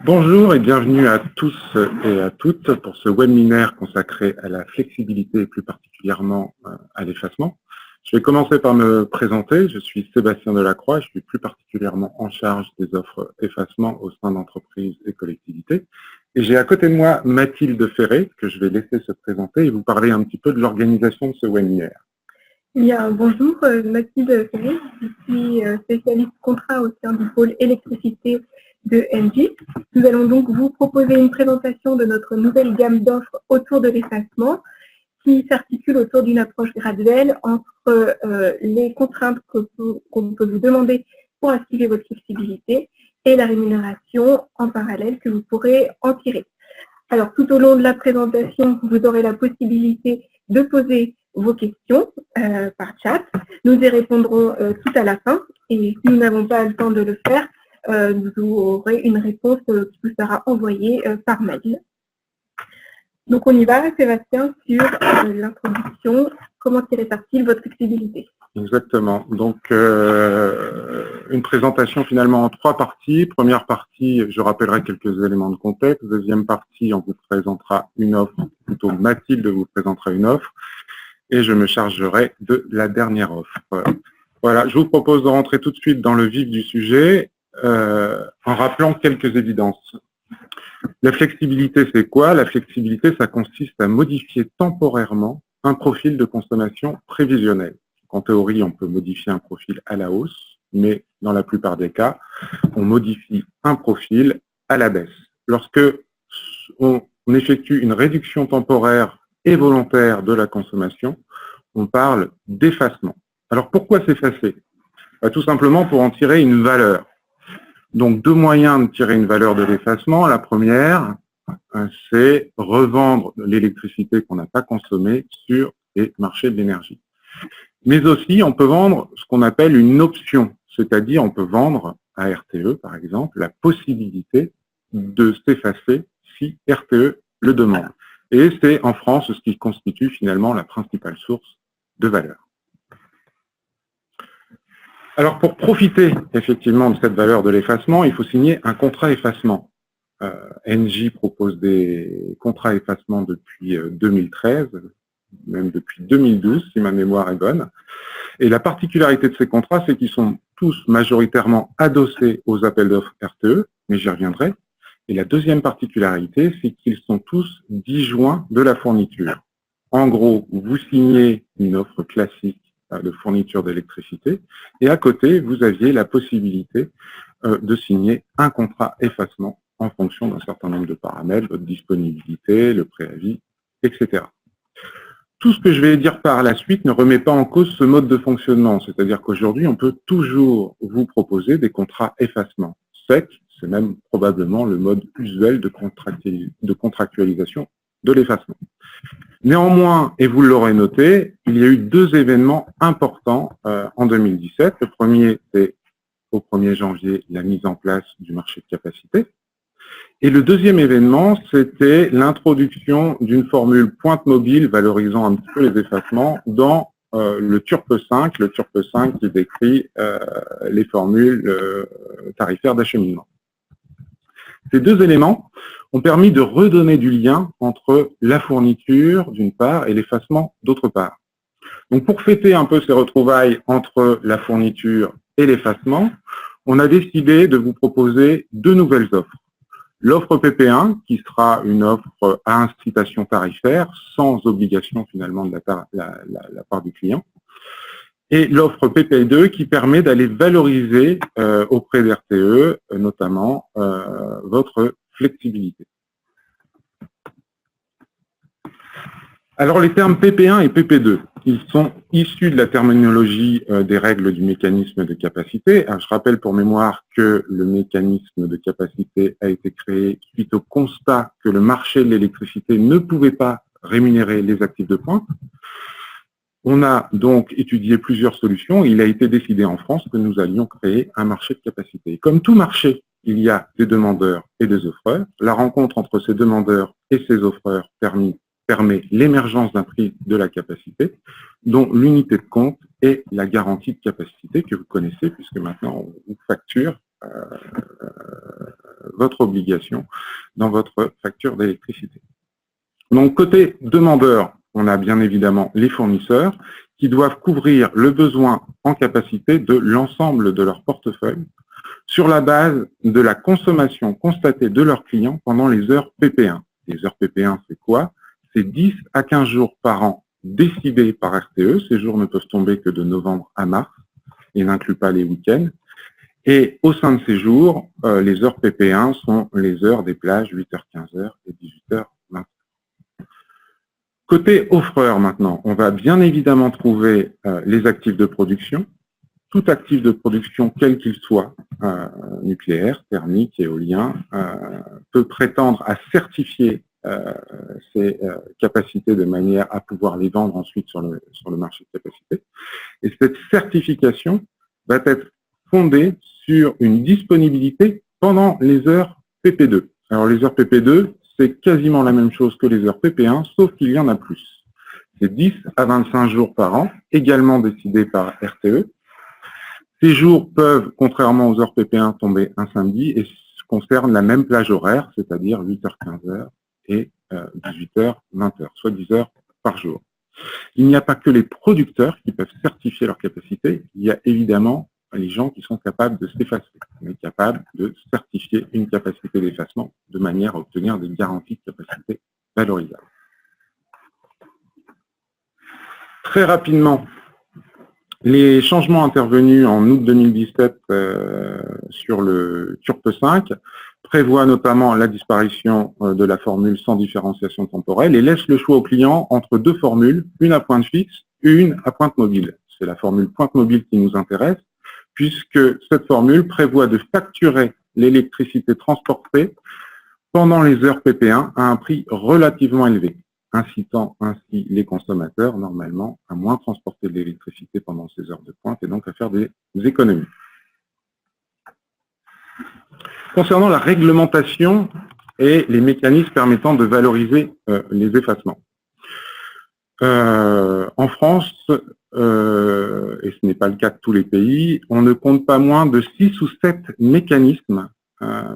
Bonjour et bienvenue à tous et à toutes pour ce webinaire consacré à la flexibilité et plus particulièrement à l'effacement. Je vais commencer par me présenter. Je suis Sébastien Delacroix, je suis plus particulièrement en charge des offres effacement au sein d'entreprises et collectivités. Et j'ai à côté de moi Mathilde Ferré, que je vais laisser se présenter et vous parler un petit peu de l'organisation de ce webinaire. Bonjour, Mathilde Ferré, je suis spécialiste contrat au sein du pôle électricité de Engie. Nous allons donc vous proposer une présentation de notre nouvelle gamme d'offres autour de l'effacement qui s'articule autour d'une approche graduelle entre les contraintes qu'on peut vous demander pour activer votre flexibilité et la rémunération en parallèle que vous pourrez en tirer. Alors, tout au long de la présentation, vous aurez la possibilité de poser vos questions par chat. Nous y répondrons tout à la fin. Et si nous n'avons pas le temps de le faire, vous aurez une réponse qui vous sera envoyée par mail. Donc, on y va, Sébastien, sur l'introduction. Comment tirer-t-il votre flexibilité? Exactement. Donc, une présentation finalement en 3 parties. Première partie, je rappellerai quelques éléments de contexte. Deuxième partie, on vous présentera une offre, plutôt Mathilde vous présentera une offre. Et je me chargerai de la dernière offre. Voilà, je vous propose de rentrer tout de suite dans le vif du sujet en rappelant quelques évidences. La flexibilité, c'est quoi? La flexibilité, ça consiste à modifier temporairement un profil de consommation prévisionnel. En théorie, on peut modifier un profil à la hausse, mais dans la plupart des cas, on modifie un profil à la baisse. Lorsque on effectue une réduction temporaire et volontaire de la consommation, on parle d'effacement. Alors pourquoi s'effacer? Tout simplement pour en tirer une valeur. Donc 2 moyens de tirer une valeur de l'effacement. La première, c'est revendre l'électricité qu'on n'a pas consommée sur les marchés de l'énergie. Mais aussi, on peut vendre ce qu'on appelle une option, c'est-à-dire on peut vendre à RTE, par exemple, la possibilité de s'effacer si RTE le demande. Et c'est en France ce qui constitue finalement la principale source de valeur. Alors pour profiter effectivement de cette valeur de l'effacement, il faut signer un contrat effacement. Engie propose des contrats effacement depuis 2013, même depuis 2012 si ma mémoire est bonne. Et la particularité de ces contrats, c'est qu'ils sont tous majoritairement adossés aux appels d'offres RTE, mais j'y reviendrai. Et la deuxième particularité, c'est qu'ils sont tous disjoints de la fourniture. En gros, vous signez une offre classique de fourniture d'électricité et à côté, vous aviez la possibilité de signer un contrat effacement en fonction d'un certain nombre de paramètres, votre disponibilité, le préavis, etc. Tout ce que je vais dire par la suite ne remet pas en cause ce mode de fonctionnement, c'est-à-dire qu'aujourd'hui, on peut toujours vous proposer des contrats effacement secs, c'est même probablement le mode usuel de contractualisation de l'effacement. Néanmoins, et vous l'aurez noté, il y a eu 2 événements importants en 2017. Le premier, c'est au 1er janvier, la mise en place du marché de capacité. Et le deuxième événement, c'était l'introduction d'une formule pointe mobile valorisant un petit peu les effacements dans le TURPE 5, qui décrit les formules tarifaires d'acheminement. Ces 2 éléments ont permis de redonner du lien entre la fourniture d'une part et l'effacement d'autre part. Donc pour fêter un peu ces retrouvailles entre la fourniture et l'effacement, on a décidé de vous proposer 2 nouvelles offres. L'offre PP1, qui sera une offre à incitation tarifaire, sans obligation finalement de la part du client, et l'offre PP2 qui permet d'aller valoriser auprès d'RTE, notamment votre flexibilité. Alors les termes PP1 et PP2, ils sont issus de la terminologie des règles du mécanisme de capacité. Alors, je rappelle pour mémoire que le mécanisme de capacité a été créé suite au constat que le marché de l'électricité ne pouvait pas rémunérer les actifs de pointe. On a donc étudié plusieurs solutions et il a été décidé en France que nous allions créer un marché de capacité. Comme tout marché, il y a des demandeurs et des offreurs. La rencontre entre ces demandeurs et ces offreurs permet l'émergence d'un prix de la capacité, dont l'unité de compte est la garantie de capacité que vous connaissez, puisque maintenant on vous facture votre obligation dans votre facture d'électricité. Donc, côté demandeur, on a bien évidemment les fournisseurs qui doivent couvrir le besoin en capacité de l'ensemble de leur portefeuille sur la base de la consommation constatée de leurs clients pendant les heures PP1. Les heures PP1, c'est quoi? C'est 10 à 15 jours par an décidés par RTE. Ces jours ne peuvent tomber que de novembre à mars et n'incluent pas les week-ends. Et au sein de ces jours, les heures PP1 sont les heures des plages 8h, 15h et 18h, 20h. Côté offreur maintenant, on va bien évidemment trouver les actifs de production. Tout actif de production, quel qu'il soit, nucléaire, thermique, éolien, peut prétendre à certifier ses capacités de manière à pouvoir les vendre ensuite sur le marché de capacité. Et cette certification va être fondée sur une disponibilité pendant les heures PP2. Alors les heures PP2, c'est quasiment la même chose que les heures PP1, sauf qu'il y en a plus. C'est 10 à 25 jours par an, également décidés par RTE. Ces jours peuvent, contrairement aux heures PP1, tomber un samedi et concernent la même plage horaire, c'est-à-dire 8h-15h et 18h-20h, soit 10 heures par jour. Il n'y a pas que les producteurs qui peuvent certifier leur capacité, il y a évidemment les gens qui sont capables de s'effacer, mais capables de certifier une capacité d'effacement de manière à obtenir des garanties de capacité valorisables. Très rapidement, les changements intervenus en août 2017 sur le TURPE 5 prévoient notamment la disparition de la formule sans différenciation temporelle et laissent le choix au client entre deux formules, une à pointe fixe et une à pointe mobile. C'est la formule pointe mobile qui nous intéresse, puisque cette formule prévoit de facturer l'électricité transportée pendant les heures PP1 à un prix relativement élevé, incitant ainsi les consommateurs, normalement, à moins transporter de l'électricité pendant ces heures de pointe et donc à faire des économies. Concernant la réglementation et les mécanismes permettant de valoriser les effacements. En France, et ce n'est pas le cas de tous les pays, on ne compte pas moins de 6 ou 7 mécanismes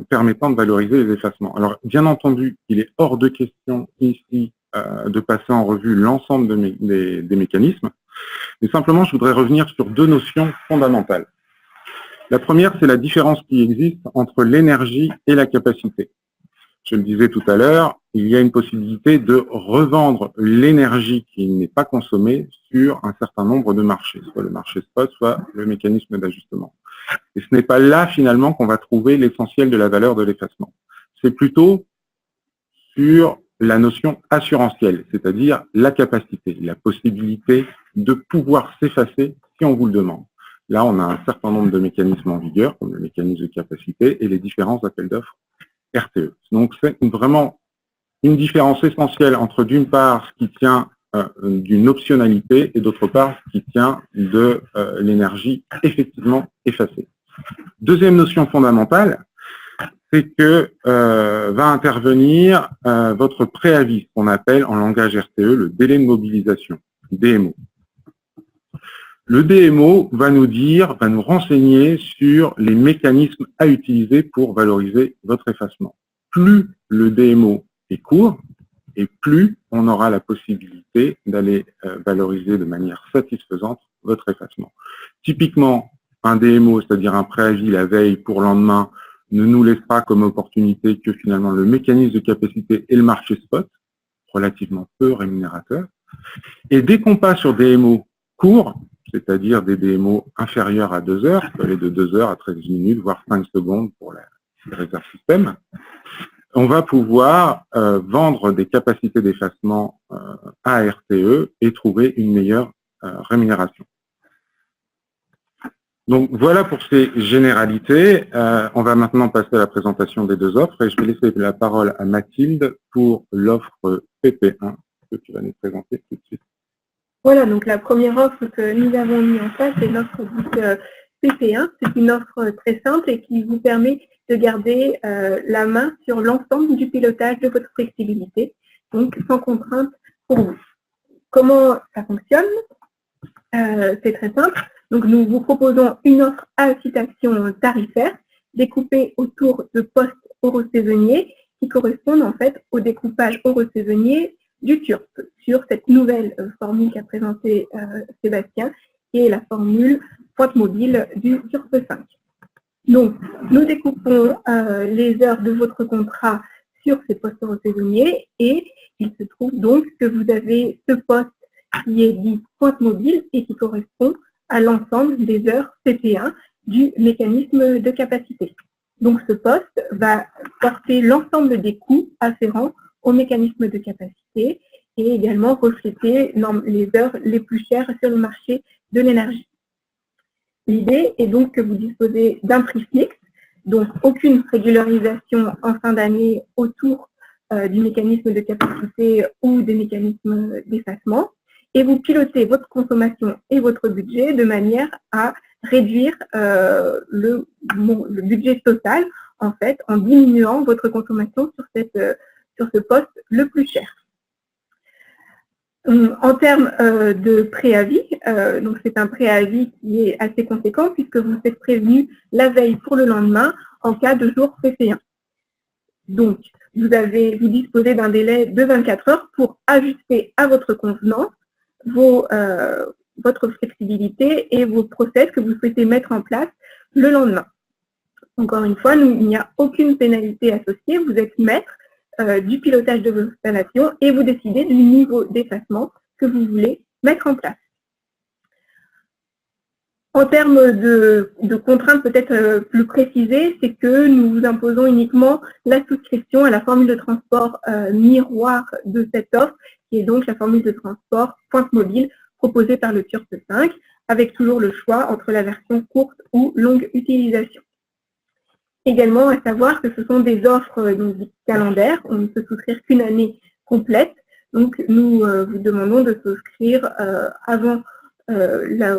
permettant de valoriser les effacements. Alors, bien entendu, il est hors de question ici de passer en revue l'ensemble des mécanismes, mais simplement, je voudrais revenir sur deux notions fondamentales. La première, c'est la différence qui existe entre l'énergie et la capacité. Je le disais tout à l'heure, il y a une possibilité de revendre l'énergie qui n'est pas consommée sur un certain nombre de marchés, soit le marché spot, soit le mécanisme d'ajustement. Et ce n'est pas là, finalement, qu'on va trouver l'essentiel de la valeur de l'effacement. C'est plutôt sur la notion assurantielle, c'est-à-dire la capacité, la possibilité de pouvoir s'effacer si on vous le demande. Là, on a un certain nombre de mécanismes en vigueur, comme le mécanisme de capacité et les différents appels d'offres RTE. Donc, c'est vraiment une différence essentielle entre, d'une part, ce qui tient d'une optionnalité et d'autre part, ce qui tient de l'énergie effectivement effacée. Deuxième notion fondamentale, c'est que va intervenir votre préavis, qu'on appelle en langage RTE le délai de mobilisation, DMO. Le DMO va nous renseigner sur les mécanismes à utiliser pour valoriser votre effacement. Plus le DMO est court, et plus on aura la possibilité d'aller valoriser de manière satisfaisante votre effacement. Typiquement, un DMO, c'est-à-dire un préavis la veille pour le lendemain, ne nous laissera comme opportunité que finalement le mécanisme de capacité et le marché spot, relativement peu rémunérateur. Et dès qu'on passe sur DMO court, c'est-à-dire des DMO inférieurs à 2 heures, ça peut aller de 2 heures à 13 minutes, voire 5 secondes pour les réserves système, on va pouvoir vendre des capacités d'effacement à RTE et trouver une meilleure rémunération. Donc voilà pour ces généralités. On va maintenant passer à la présentation des deux offres et je vais laisser la parole à Mathilde pour l'offre PP1 que tu vas nous présenter tout de suite. Voilà, donc la première offre que nous avons mis en place, c'est l'offre PP1. C'est une offre très simple et qui vous permet de garder la main sur l'ensemble du pilotage de votre flexibilité, donc sans contrainte pour vous. Comment ça fonctionne? C'est très simple. Donc nous vous proposons une offre à incitation tarifaire découpés autour de postes oro-saisonniers qui correspondent en fait au découpage oro-saisonnier du TURP sur cette nouvelle formule qu'a présentée Sébastien, qui est la formule pointe mobile du TURP 5. Donc, nous découpons les heures de votre contrat sur ces postes oro-saisonniers et il se trouve donc que vous avez ce poste qui est dit pointe mobile et qui correspond à l'ensemble des heures CP1 du mécanisme de capacité. Donc ce poste va porter l'ensemble des coûts afférents au mécanisme de capacité et également refléter les heures les plus chères sur le marché de l'énergie. L'idée est donc que vous disposez d'un prix fixe, donc aucune régularisation en fin d'année autour du mécanisme de capacité ou des mécanismes d'effacement, et vous pilotez votre consommation et votre budget de manière à réduire le budget total, en fait, en diminuant votre consommation sur ce poste le plus cher. En termes de préavis, donc c'est un préavis qui est assez conséquent puisque vous êtes prévenu la veille pour le lendemain en cas de jour CP1. Donc, vous disposez d'un délai de 24 heures pour ajuster à votre convenance votre flexibilité et vos process que vous souhaitez mettre en place le lendemain. Encore une fois, il n'y a aucune pénalité associée, vous êtes maître du pilotage de vos installations et vous décidez du niveau d'effacement que vous voulez mettre en place. En termes de contraintes peut-être plus précisées, c'est que nous vous imposons uniquement la souscription à la formule de transport miroir de cette offre, qui est donc la formule de transport pointe mobile proposée par le TURP 5, avec toujours le choix entre la version courte ou longue utilisation. Également, à savoir que ce sont des offres calendaires, on ne peut souscrire qu'une année complète, donc nous vous demandons de souscrire avant la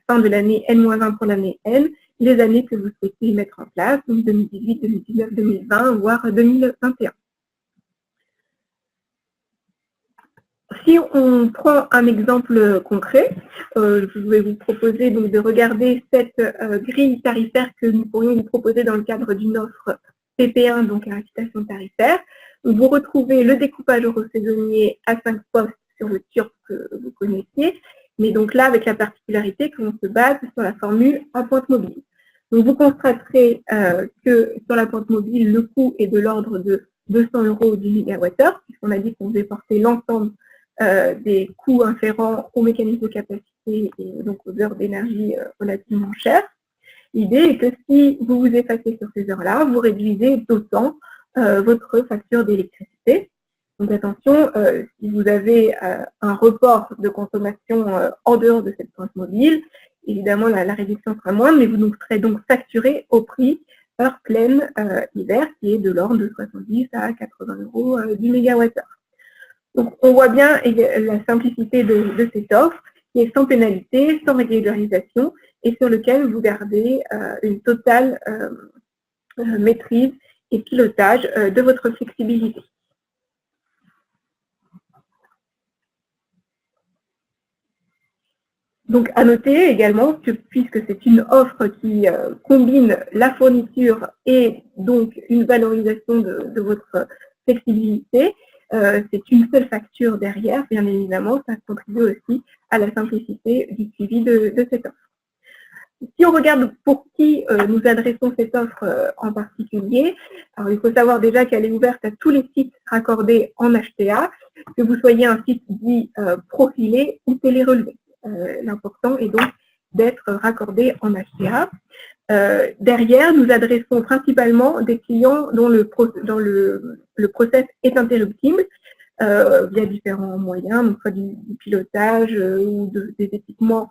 fin de l'année N-1 pour l'année N, les années que vous souhaitez mettre en place, donc 2018, 2019, 2020, voire 2021. Si on prend un exemple concret, je vais vous proposer donc de regarder cette grille tarifaire que nous pourrions vous proposer dans le cadre d'une offre PP1, donc à incitation tarifaire. Vous retrouvez le découpage euro-saisonnier à 5 postes sur le TURP que vous connaissiez, mais donc là avec la particularité que l'on se base sur la formule à pointe mobile. Donc vous constaterez que sur la pointe mobile, le coût est de l'ordre de 200 € du mégawattheure, puisqu'on a dit qu'on devait porter l'ensemble des coûts inférents au mécanisme de capacité et donc aux heures d'énergie relativement chères. L'idée est que si vous vous effacez sur ces heures-là, vous réduisez d'autant votre facture d'électricité. Donc attention, si vous avez un report de consommation en dehors de cette pointe mobile, évidemment la réduction sera moindre, mais vous serez donc facturé au prix heure pleine hiver, qui est de l'ordre de 70 à 80 € du mégawattheure. Donc, on voit bien la simplicité de cette offre, qui est sans pénalité, sans régularisation, et sur lequel vous gardez une totale maîtrise et pilotage de votre flexibilité. Donc, à noter également que puisque c'est une offre qui combine la fourniture et donc une valorisation de votre flexibilité, c'est une seule facture derrière, bien évidemment, ça contribue aussi à la simplicité du suivi de cette offre. Si on regarde pour qui nous adressons cette offre en particulier, alors il faut savoir déjà qu'elle est ouverte à tous les sites raccordés en HTA, que vous soyez un site dit profilé ou télérelevé. L'important est donc d'être raccordé en HTA. Derrière, nous adressons principalement des clients dont le process est interruptible via différents moyens, donc soit du pilotage ou des équipements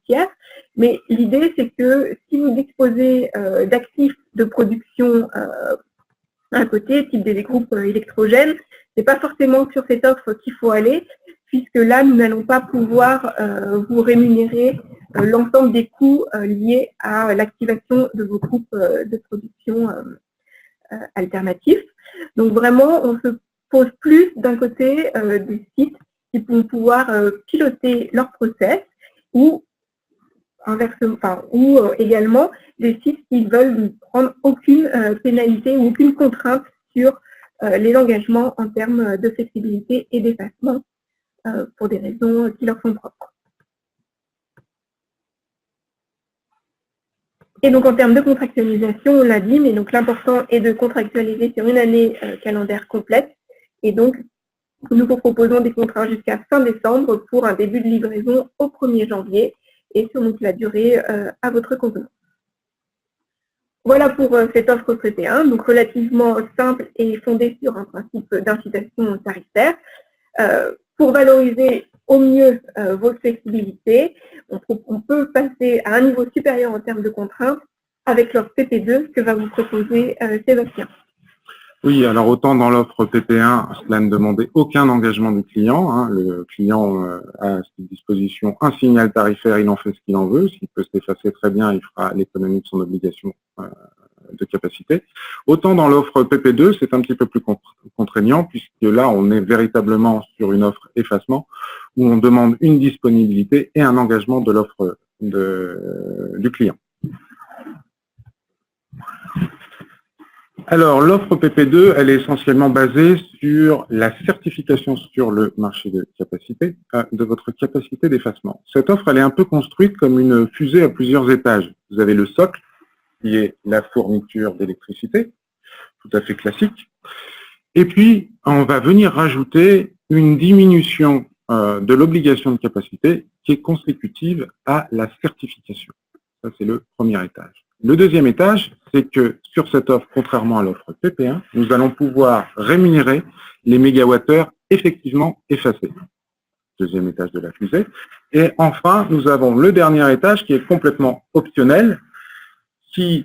tiers. Mais l'idée, c'est que si vous disposez d'actifs de production à côté, type des groupes électrogènes, c'est pas forcément sur cette offre qu'il faut aller, puisque là, nous n'allons pas pouvoir vous rémunérer l'ensemble des coûts liés à l'activation de vos groupes de production alternatifs. Donc vraiment, on se pose plus d'un côté des sites qui vont pouvoir piloter leur process ou ou également des sites qui veulent ne prendre aucune pénalité ou aucune contrainte sur les engagements en termes de flexibilité et d'effacement pour des raisons qui leur sont propres. Et donc en termes de contractualisation, on l'a dit, mais donc l'important est de contractualiser sur une année calendaire complète. Et donc nous vous proposons des contrats jusqu'à fin décembre pour un début de livraison au 1er janvier et sur donc la durée à votre convenance. Voilà pour cette offre PP1, donc relativement simple et fondée sur un principe d'incitation tarifaire. Pour valoriser au mieux vos flexibilités, on peut passer à un niveau supérieur en termes de contraintes avec l'offre PP2 que va vous proposer Sébastien. Oui, alors autant dans l'offre PP1, cela ne demandait aucun engagement du client. Hein. Le client a à sa disposition un signal tarifaire, il en fait ce qu'il en veut. S'il peut s'effacer très bien, il fera l'économie de son obligation de capacité. Autant dans l'offre PP2, c'est un petit peu plus contraignant, puisque là, on est véritablement sur une offre effacement, où on demande une disponibilité et un engagement de l'offre du client. Alors, l'offre PP2, elle est essentiellement basée sur la certification sur le marché de capacité de votre capacité d'effacement. Cette offre, elle est un peu construite comme une fusée à plusieurs étages. Vous avez le socle, qui est la fourniture d'électricité, tout à fait classique. Et puis, on va venir rajouter une diminution de l'obligation de capacité qui est consécutive à la certification. Ça, c'est le premier étage. Le deuxième étage, c'est que sur cette offre, contrairement à l'offre PP1, nous allons pouvoir rémunérer les mégawattheures effectivement effacés. Deuxième étage de la fusée. Et enfin, nous avons le dernier étage qui est complètement optionnel, qui,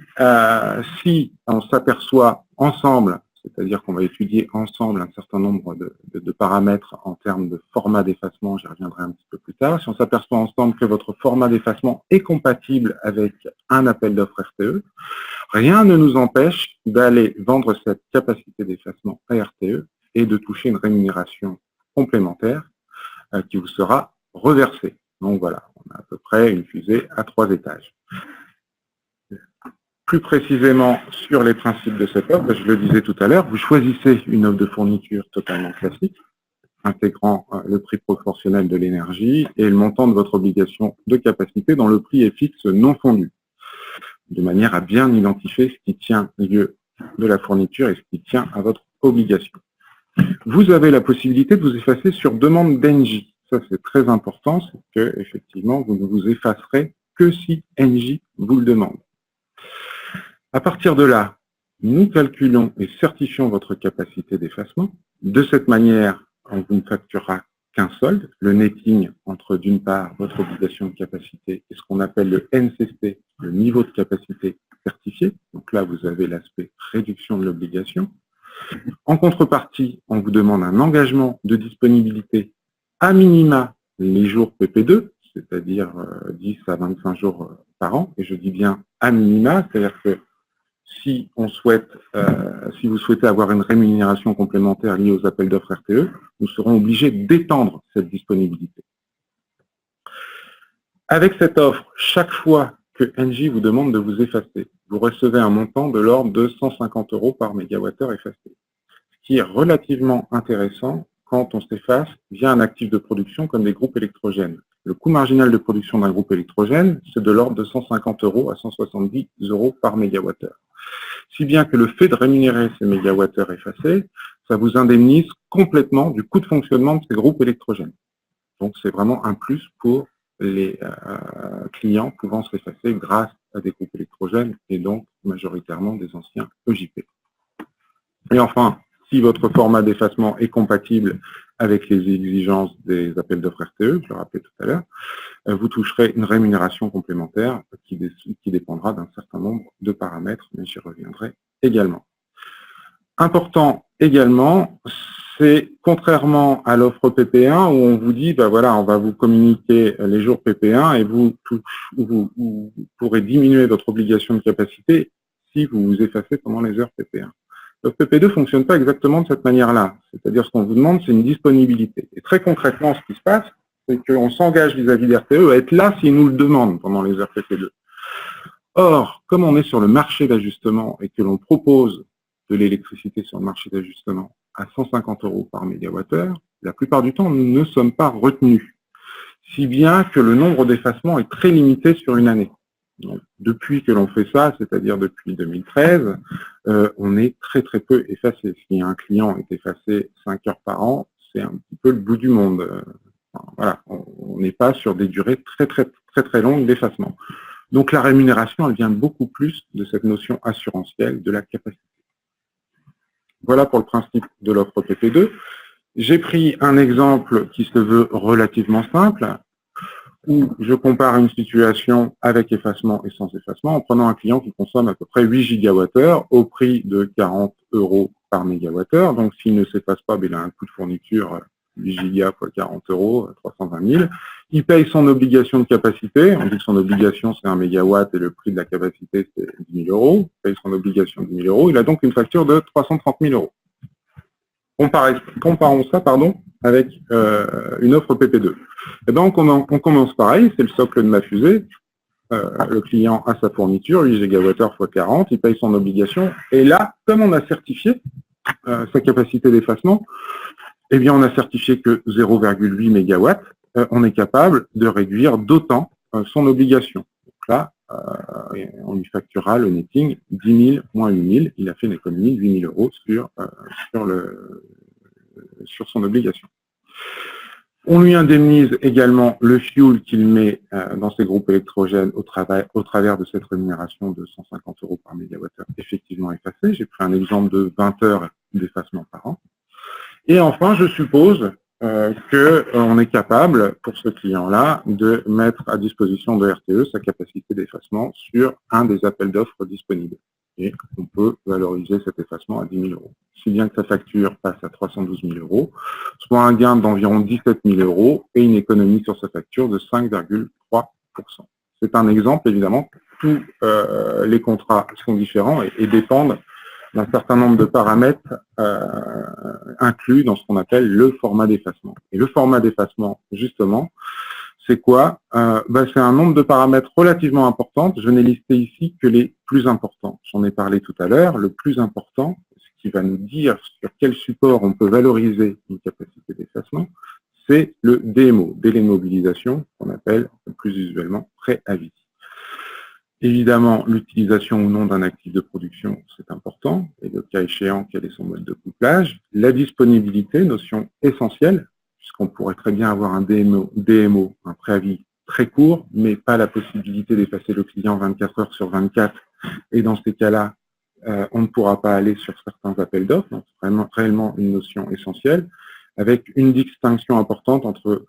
si on s'aperçoit ensemble, c'est-à-dire qu'on va étudier ensemble un certain nombre de paramètres en termes de format d'effacement, j'y reviendrai un petit peu plus tard, si on s'aperçoit ensemble que votre format d'effacement est compatible avec un appel d'offres RTE, rien ne nous empêche d'aller vendre cette capacité d'effacement à RTE et de toucher une rémunération complémentaire qui vous sera reversée. Donc voilà, on a à peu près une fusée à 3 étages. Plus précisément sur les principes de cette offre, je le disais tout à l'heure, vous choisissez une offre de fourniture totalement classique, intégrant le prix proportionnel de l'énergie et le montant de votre obligation de capacité dont le prix est fixe non fondu, de manière à bien identifier ce qui tient lieu de la fourniture et ce qui tient à votre obligation. Vous avez la possibilité de vous effacer sur demande d'Engie. Ça, c'est très important, c'est que effectivement, vous ne vous effacerez que si Engie vous le demande. À partir de là, nous calculons et certifions votre capacité d'effacement. De cette manière, on vous ne facturera qu'un solde, le netting entre d'une part votre obligation de capacité et ce qu'on appelle le NCC, le niveau de capacité certifié. Donc là, vous avez l'aspect réduction de l'obligation. En contrepartie, on vous demande un engagement de disponibilité à minima les jours PP2, c'est-à-dire 10 à 25 jours par an. Et je dis bien à minima, c'est-à-dire que si vous souhaitez avoir une rémunération complémentaire liée aux appels d'offres RTE, nous serons obligés d'étendre cette disponibilité. Avec cette offre, chaque fois que Engie vous demande de vous effacer, vous recevez un montant de l'ordre de 150 € par mégawattheure effacé, ce qui est relativement intéressant quand on s'efface via un actif de production comme des groupes électrogènes. Le coût marginal de production d'un groupe électrogène, c'est de l'ordre de 150 € à 170 € par mégawattheure. Si bien que le fait de rémunérer ces mégawattheures effacés, ça vous indemnise complètement du coût de fonctionnement de ces groupes électrogènes. Donc c'est vraiment un plus pour les clients pouvant s'effacer grâce à des groupes électrogènes et donc majoritairement des anciens EJP. Et enfin, si votre format d'effacement est compatible avec les exigences des appels d'offres RTE, je le rappelais tout à l'heure, vous toucherez une rémunération complémentaire qui dépendra d'un certain nombre de paramètres, mais j'y reviendrai également. Important également, c'est contrairement à l'offre PP1 où on vous dit, ben voilà, on va vous communiquer les jours PP1 et vous pourrez diminuer votre obligation de capacité si vous vous effacez pendant les heures PP1. L'offre PP2 ne fonctionne pas exactement de cette manière-là. C'est-à-dire ce qu'on vous demande, c'est une disponibilité. Et très concrètement, ce qui se passe, c'est qu'on s'engage vis-à-vis des RTE à être là s'ils nous le demandent pendant les RTP2. Or, comme on est sur le marché d'ajustement et que l'on propose de l'électricité sur le marché d'ajustement à 150 € par mégawattheure, la plupart du temps, nous ne sommes pas retenus, si bien que le nombre d'effacements est très limité sur une année. Donc, depuis que l'on fait ça, c'est-à-dire depuis 2013, on est très très peu effacé. Si un client est effacé 5 heures par an, c'est un petit peu le bout du monde. Voilà, on n'est pas sur des durées très longues d'effacement. Donc la rémunération, elle vient beaucoup plus de cette notion assurantielle de la capacité. Voilà pour le principe de l'offre PP2. J'ai pris un exemple qui se veut relativement simple, où je compare une situation avec effacement et sans effacement en prenant un client qui consomme à peu près 8 gigawattheures au prix de 40 € par mégawattheure. Donc s'il ne s'efface pas, il a un coût de fourniture 8 gigas fois 40 €, 320 000. Il paye son obligation de capacité. On dit que son obligation, c'est 1 mégawatt et le prix de la capacité, c'est 10 000 €. Il paye son obligation de 10 000 €. Il a donc une facture de 330 000 €. Comparons ça avec une offre PP2. Et donc, on commence pareil. C'est le socle de ma fusée. Le client a sa fourniture, 8 gigawattheures fois 40. Il paye son obligation. Et là, comme on a certifié sa capacité d'effacement, eh bien, on a certifié que 0,8 MW, on est capable de réduire d'autant son obligation. Donc là, on lui facturera le netting 10 000 moins 8 000. Il a fait une économie de 8 000 € sur son obligation. On lui indemnise également le fuel qu'il met dans ses groupes électrogènes au travers de cette rémunération de 150 € par mégawattheure effectivement effacée. J'ai pris un exemple de 20 heures d'effacement par an. Et enfin, je suppose qu'on est capable, pour ce client-là, de mettre à disposition de RTE sa capacité d'effacement sur un des appels d'offres disponibles. Et on peut valoriser cet effacement à 10 000 €. Si bien que sa facture passe à 312 000 €, soit un gain d'environ 17 000 € et une économie sur sa facture de 5,3%. C'est un exemple, évidemment. Tous les contrats sont différents et dépendent d'un certain nombre de paramètres inclus dans ce qu'on appelle le format d'effacement. Et le format d'effacement, justement, c'est quoi? C'est un nombre de paramètres relativement importants. Je n'ai listé ici que les plus importants. J'en ai parlé tout à l'heure. Le plus important, ce qui va nous dire sur quel support on peut valoriser une capacité d'effacement, c'est le DMO, délai de mobilisation, qu'on appelle plus usuellement préavis. Évidemment, l'utilisation ou non d'un actif de production, c'est important, et le cas échéant, quel est son mode de couplage. La disponibilité, notion essentielle, puisqu'on pourrait très bien avoir un DMO, un préavis très court, mais pas la possibilité d'effacer le client 24 heures sur 24, et dans ces cas-là, on ne pourra pas aller sur certains appels d'offres, donc c'est réellement une notion essentielle, avec une distinction importante entre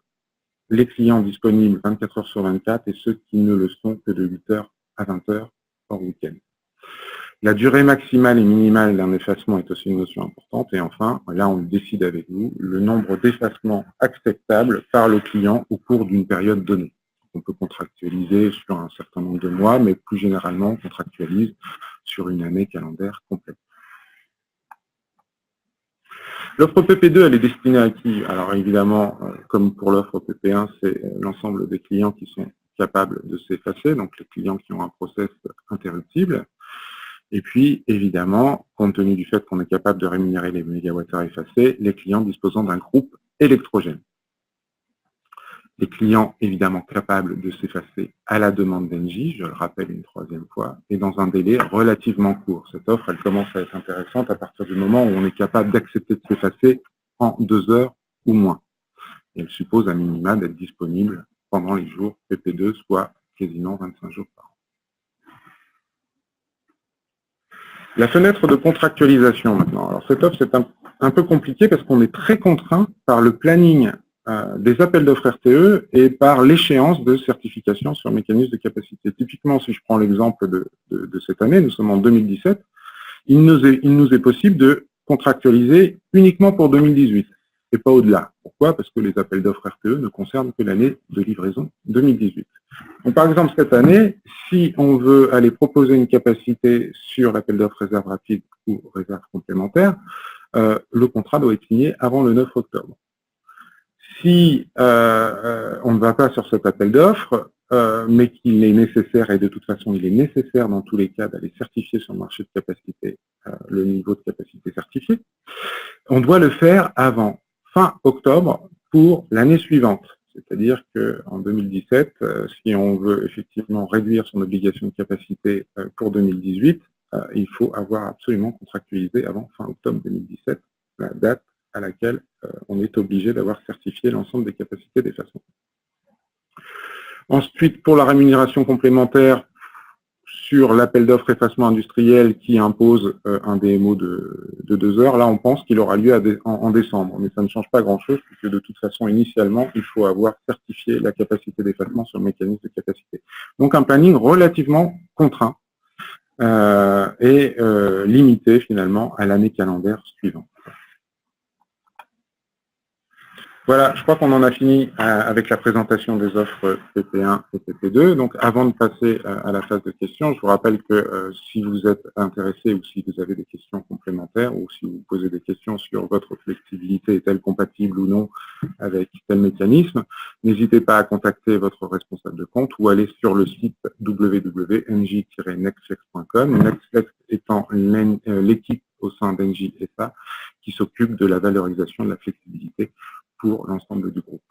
les clients disponibles 24 heures sur 24 et ceux qui ne le sont que de 8 heures à 20 heures hors week-end. La durée maximale et minimale d'un effacement est aussi une notion importante. Et enfin, là on décide avec vous, le nombre d'effacements acceptables par le client au cours d'une période donnée. On peut contractualiser sur un certain nombre de mois, mais plus généralement on contractualise sur une année calendaire complète. L'offre PP2, elle est destinée à qui? Alors évidemment, comme pour l'offre PP1, c'est l'ensemble des clients qui sont capables de s'effacer, donc les clients qui ont un process interruptible. Et puis, évidemment, compte tenu du fait qu'on est capable de rémunérer les mégawattheures effacés, les clients disposant d'un groupe électrogène. Les clients, évidemment, capables de s'effacer à la demande d'Engie, je le rappelle une troisième fois, et dans un délai relativement court. Cette offre, elle commence à être intéressante à partir du moment où on est capable d'accepter de s'effacer en 2 heures ou moins. Et elle suppose un minima d'être disponible pendant les jours PP2, soit quasiment 25 jours par an. La fenêtre de contractualisation maintenant. Alors cette offre, c'est un peu compliqué parce qu'on est très contraint par le planning des appels d'offres RTE et par l'échéance de certification sur le mécanisme de capacité. Typiquement, si je prends l'exemple de cette année, nous sommes en 2017, il nous est possible de contractualiser uniquement pour 2018 et pas au-delà. Pourquoi? Parce que les appels d'offres RTE ne concernent que l'année de livraison 2018. Donc, par exemple, cette année, si on veut aller proposer une capacité sur l'appel d'offres réserve rapide ou réserve complémentaire, le contrat doit être signé avant le 9 octobre. Si on ne va pas sur cet appel d'offres, mais qu'il est nécessaire, et de toute façon il est nécessaire dans tous les cas d'aller certifier sur le marché de capacité le niveau de capacité certifié, on doit le faire avant fin octobre pour l'année suivante. C'est-à-dire qu'en 2017, si on veut effectivement réduire son obligation de capacité pour 2018, il faut avoir absolument contractualisé avant fin octobre 2017 la date à laquelle on est obligé d'avoir certifié l'ensemble des capacités d'effacement. Ensuite, pour la rémunération complémentaire, sur l'appel d'offres effacement industriel qui impose un DMO de 2 heures, là on pense qu'il aura lieu en décembre, mais ça ne change pas grand-chose puisque de toute façon, initialement, il faut avoir certifié la capacité d'effacement sur le mécanisme de capacité. Donc un planning relativement contraint et limité finalement à l'année calendaire suivante. Voilà, je crois qu'on en a fini avec la présentation des offres PP1 et PP2. Donc, avant de passer à la phase de questions, je vous rappelle que si vous êtes intéressé ou si vous avez des questions complémentaires ou si vous posez des questions sur votre flexibilité est-elle compatible ou non avec tel mécanisme, n'hésitez pas à contacter votre responsable de compte ou aller sur le site www.nj-nextflex.com. Nextflex étant l'équipe au sein d'NJ SA qui s'occupe de la valorisation de la flexibilité pour l'ensemble du groupe.